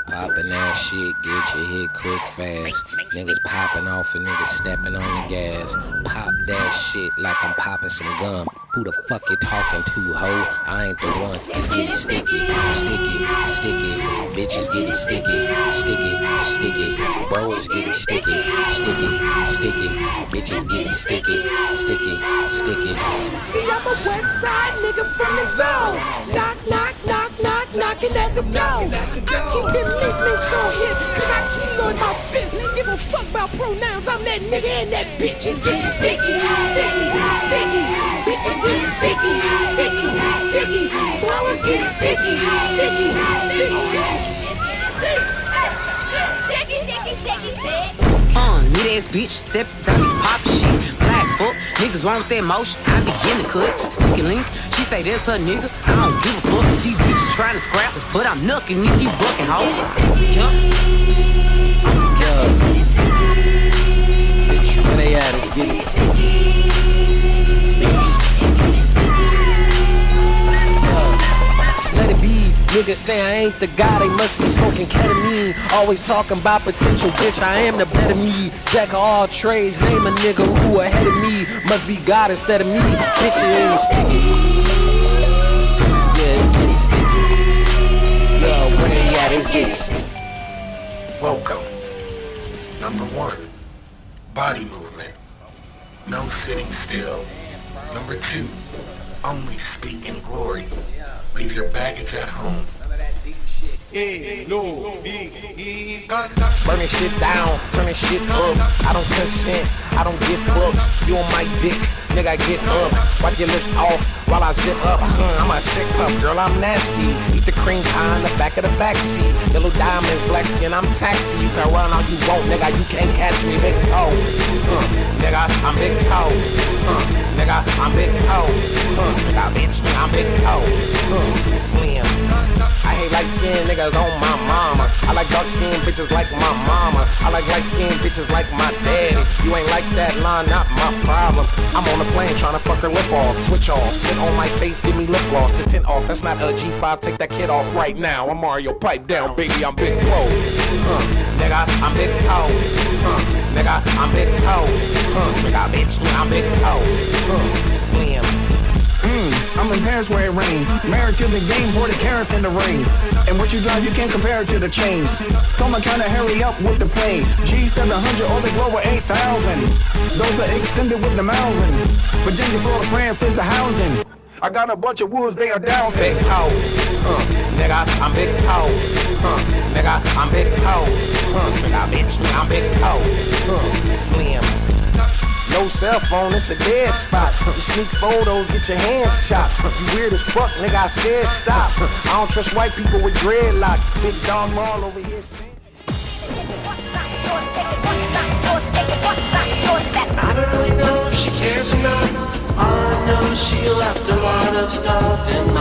Poppin' that shit, get your hit quick fast. Niggas popping off and niggas stepping on the gas. Pop that shit like I'm popping some gum. Who the fuck you talking to, ho? I ain't the one. It's getting sticky, sticky, sticky. Bitches getting sticky, sticky, sticky. Bro is getting sticky, sticky, sticky. Bitches getting sticky, sticky, sticky. See, I'm a west side nigga from the zone. Knock, knock, knock, knock, knocking at the door. I keep them nicknames on hip, cause I keep on my fist. Give a fuck about pronouns, I'm that nigga and that bitch is getting sticky, sticky, sticky. Bitches getting sticky, sticky, sticky. Bro is getting sticky, sticky, sticky. Sticky, sticky, sticky, bitch. Lit ass bitch, step inside me, pop shit. Blast fuck, niggas wrong with that motion. I be in the cut, sneaky link. She say that's her nigga, I don't give a fuck. These bitches trying to scrap, but I'm knucking if you bucking, ho. Bitch, where they at? It's getting sticky. Let it be, niggas say I ain't the guy, they must be smoking ketamine. Always talking about potential, bitch, I am the better me. Jack of all trades, name a nigga who ahead of me. Must be God instead of me, bitch, it ain't sticky. Yeah, it's getting sticky. Yo, where they at, it's getting sticky. Welcome. Number 1, body movement. No sitting still. Number 2, only speak in glory. Leave your baggage at home. Burning shit down, turning shit up. I don't consent, I don't give fucks. You on my dick, nigga, get up. Wipe your lips off while I zip up. I'm a sick pup, girl, I'm nasty. Eat the cream pie in the back of the backseat. Yellow diamonds, black skin, I'm taxi. You can run all you want, nigga, you can't catch me, big ho. Nigga, I'm big ho. Nigga, I'm big ho. Nigga, bitch, I'm big ho. Slim. I hate light skin niggas on my mama. I like dark skin bitches like my mama. I like light skin bitches like my daddy. You ain't like that line, not my problem. I'm on a plane trying to fuck her lip off. Switch off, sit on my face, give me lip gloss. The tint off, that's not a G5, take that kid off right now. I'm Mario, pipe down, baby, I'm big pro. Nigga, I'm big ho. Nigga, I'm big ho. Nigga, bitch, I'm big ho. Slim. I'm in Paris where it rains. Married to the game for the carrots and the rings. And what you drive, you can't compare it to the chains. So I'ma kinda hurry up with the plane. G700 or the Glover 8000. Those are extended with the Mountain. Virginia, Florida, France is the housing. I got a bunch of wolves, they are down. Big ho. Nigga, I'm big ho. Nigga, I'm big ho. Nigga, bitch, I'm big ho. Slim. No cell phone, it's a dead spot. You sneak photos, get your hands chopped. You weird as fuck, nigga, I said stop. I don't trust white people with dreadlocks. Big dog Marl over here saying. I don't really know if she cares or not. All I know is she left a lot of stuff in